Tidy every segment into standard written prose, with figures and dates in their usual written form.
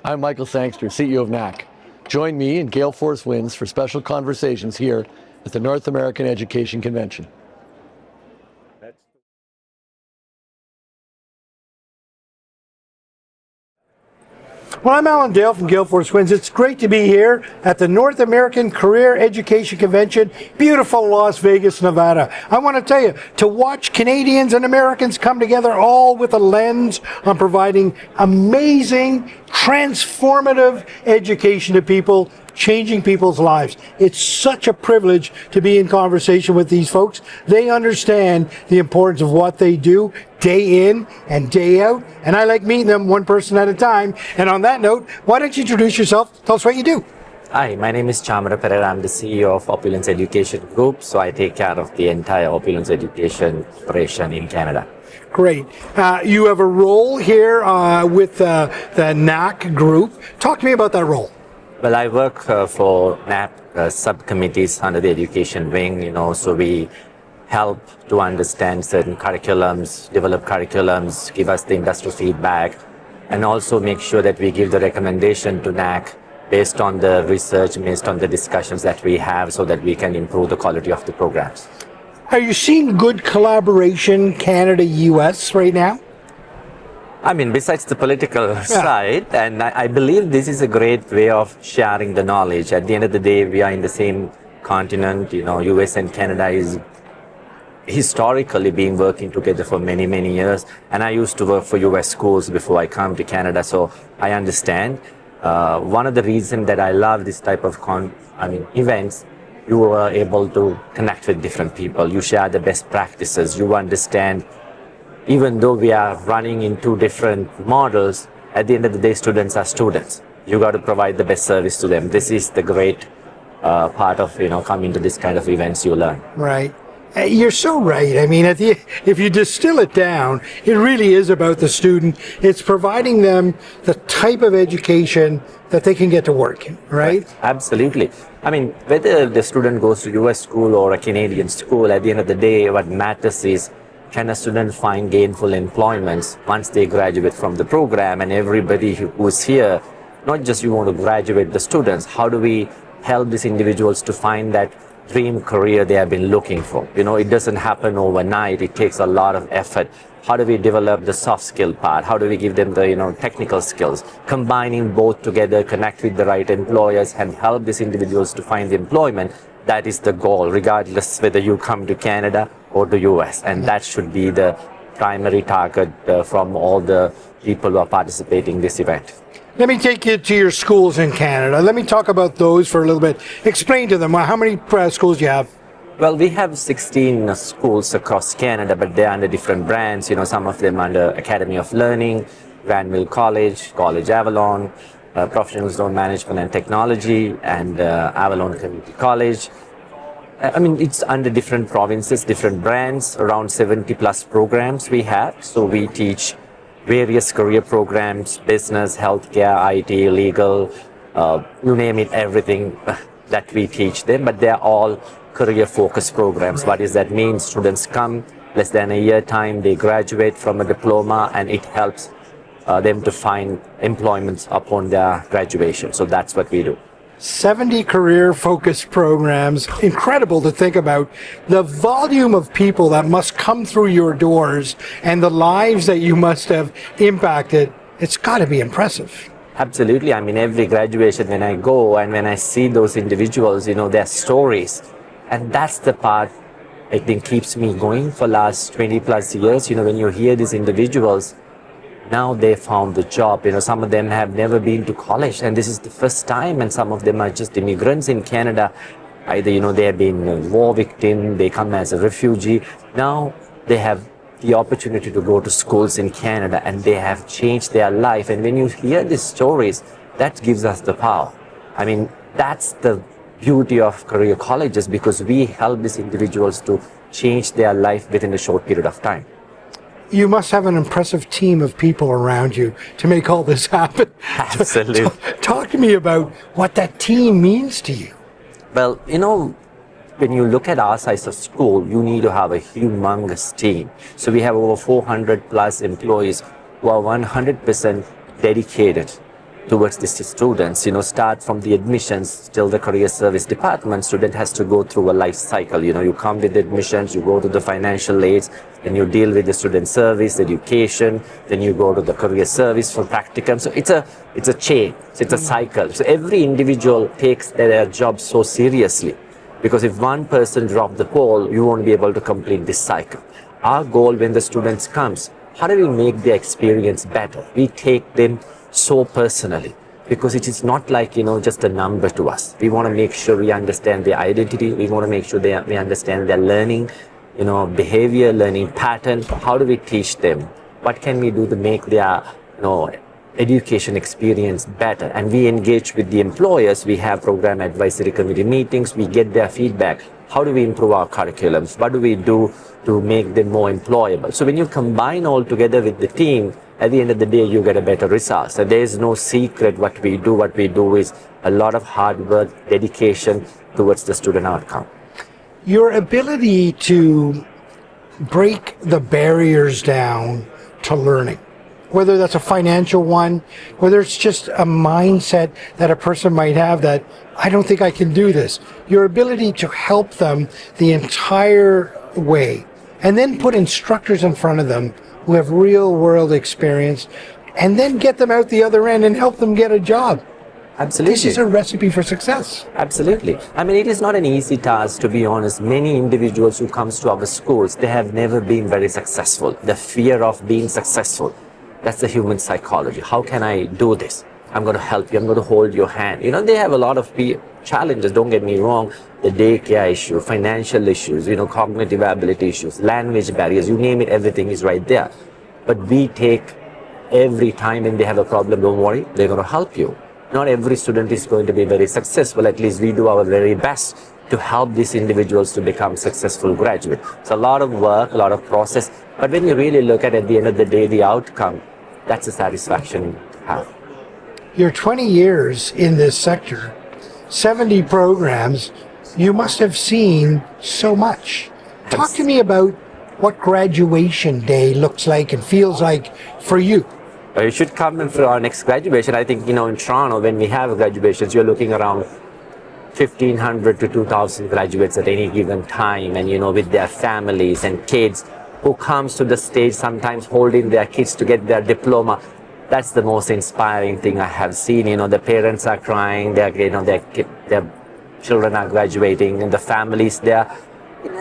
I'm Michael Sangster, CEO of NAC. Join me and Gale Force Winds for special conversations here at the North American Education Convention. Well, I'm Alan Dale from Gale Force Winds. It's great to be here at the North American Career Education Convention, beautiful Las Vegas, Nevada. I want to tell you, to watch Canadians and Americans come together all with a lens on providing amazing, transformative education to people, changing people's lives. It's such a privilege to be in conversation with these folks. They understand the importance of what they do day in and day out, and I like meeting them one person at a time. And on that note, why don't you introduce yourself? Tell us what you do. Hi, my name is Chamara, Perera. I'm the CEO of Opulance Education Group, so I take care of the entire Opulance Education operation in Canada. Great. You have a role here with the NAC group. Talk to me about that role. Well, I work for NAP subcommittees under the education wing, so we help to understand certain curriculums, develop curriculums, give us the industry feedback, and also make sure that we give the recommendation to NAC based on the research, based on the discussions that we have, so that we can improve the quality of the programs. Are you seeing good collaboration Canada-US right now? I mean, besides the political side, and I believe this is a great way of sharing the knowledge. At the end of the day, we are in the same continent, US and Canada is historically been working together for many, many years. And I used to work for US schools before I come to Canada, so I understand. One of the reasons that I love this type of events, you are able to connect with different people. You share the best practices. You understand. Even though we are running in two different models, at the end of the day, students are students. You got to provide the best service to them. This is the great part of coming to this kind of events. You learn. Right. You're so right. I mean, if you distill it down, it really is about the student. It's providing them the type of education that they can get to work, right? Absolutely. I mean, whether the student goes to US school or a Canadian school, at the end of the day, what matters is, can a student find gainful employment once they graduate from the program? And everybody who's here, not just you want to graduate the students, how do we help these individuals to find that dream career they have been looking for? It doesn't happen overnight. It takes a lot of effort. How do we develop the soft skill part? How do we give them the technical skills? Combining both together, connect with the right employers and help these individuals to find employment. That is the goal, regardless whether you come to Canada or the US. And that should be the primary target from all the people who are participating in this event. Let me take you to your schools in Canada. Let me talk about those for a little bit. Explain to them, how many schools do you have? Well, we have 16 schools across Canada, but they're under different brands. Some of them under Academy of Learning, Granville College, College Avalon, Professional Zone Management and Technology, and Avalon Community College. I mean, it's under different provinces, different brands, around 70 plus programs we have. So we teach various career programs, business, healthcare, IT, legal, you name it, everything that we teach them, but they're all career-focused programs. What does that mean? Students come, less than a year time, they graduate from a diploma, and it helps them to find employment upon their graduation. So that's what we do. 70 career-focused programs. Incredible to think about the volume of people that must come through your doors and the lives that you must have impacted. It's got to be impressive. Absolutely. I mean, every graduation when I go and when I see those individuals, their stories, and that's the part I think keeps me going for last 20 plus years. When you hear these individuals, now they found the job. Some of them have never been to college, and this is the first time, and some of them are just immigrants in Canada. Either, they have been a war victim, they come as a refugee. Now they have the opportunity to go to schools in Canada, and they have changed their life. And when you hear these stories, that gives us the power. I mean, that's the beauty of career colleges, because we help these individuals to change their life within a short period of time. You must have an impressive team of people around you to make all this happen. Absolutely. Talk to me about what that team means to you. Well, when you look at our size of school, you need to have a humongous team. So we have over 400 plus employees who are 100% dedicated towards these students. Start from the admissions till the career service department. Student has to go through a life cycle. You come with the admissions, you go to the financial aids, then you deal with the student service, education, then you go to the career service for practicum. So it's a chain, it's a cycle. So every individual takes their job so seriously, because if one person drops the ball, you won't be able to complete this cycle. Our goal when the students comes, how do we make their experience better? We take them so personally, because it is not like just a number to us. We want to make sure we understand their identity. We want to make sure we understand their learning, behavior, learning pattern. How do we teach them? What can we do to make their education experience better? And we engage with the employers. We have program advisory committee meetings. We get their feedback. How do we improve our curriculums? What do we do to make them more employable? So when you combine all together with the team, at the end of the day, you get a better result. So there is no secret what we do. What we do is a lot of hard work, dedication towards the student outcome. Your ability to break the barriers down to learning, whether that's a financial one, whether it's just a mindset that a person might have that, I don't think I can do this. Your ability to help them the entire way, and then put instructors in front of them who have real world experience, and then get them out the other end and help them get a job. Absolutely. This is a recipe for success. Absolutely. I mean, it is not an easy task, to be honest. Many individuals who comes to our schools, they have never been very successful. The fear of being successful, that's the human psychology. How can I do this? I'm going to help you. I'm going to hold your hand. They have a lot of challenges, don't get me wrong. The daycare issue, financial issues, cognitive ability issues, language barriers, you name it, everything is right there. But we take every time when they have a problem, don't worry, they're going to help you. Not every student is going to be very successful. At least we do our very best to help these individuals to become successful graduates. It's a lot of work, a lot of process. But when you really look at the end of the day, the outcome, that's a satisfaction to have. You're 20 years in this sector, 70 programs. You must have seen so much. Talk to me about what graduation day looks like and feels like for you. You should come in for our next graduation. I think, in Toronto, when we have graduations, you're looking around 1,500 to 2,000 graduates at any given time, and, with their families and kids who comes to the stage sometimes holding their kids to get their diploma. That's the most inspiring thing I have seen. The parents are crying, their children are graduating, and the families there.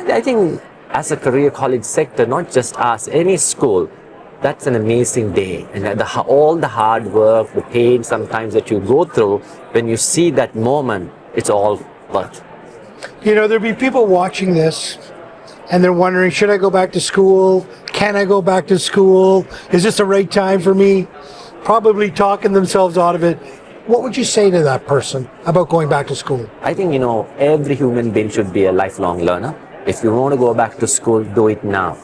I think as a career college sector, not just us, any school, that's an amazing day. And all the hard work, the pain sometimes that you go through, when you see that moment, it's all worth. There'll be people watching this and they're wondering, should I go back to school? Can I go back to school? Is this the right time for me? Probably talking themselves out of it. What would you say to that person about going back to school? I think, every human being should be a lifelong learner. If you want to go back to school, do it now.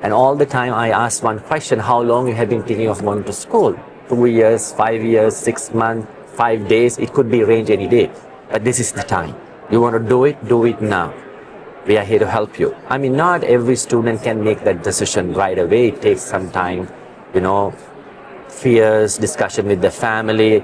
And all the time I ask one question, how long you have been thinking of going to school? 2 years, 5 years, 6 months, 5 days, it could be range any day. But this is the time. You want to do it now. We are here to help you. I mean, not every student can make that decision right away. It takes some time, fears, discussion with the family,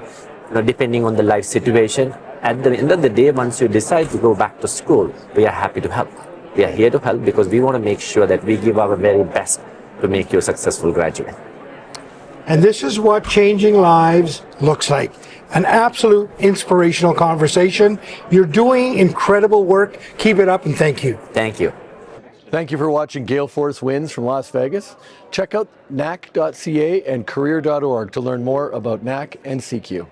depending on the life situation. At the end of the day, once you decide to go back to school, we are happy to help. We are here to help because we want to make sure that we give our very best to make you a successful graduate. And this is what changing lives looks like. An absolute inspirational conversation. You're doing incredible work. Keep it up, and thank you. Thank you. Thank you for watching Gale Force Wins from Las Vegas. Check out NAC.ca and career.org to learn more about NAC and CQ.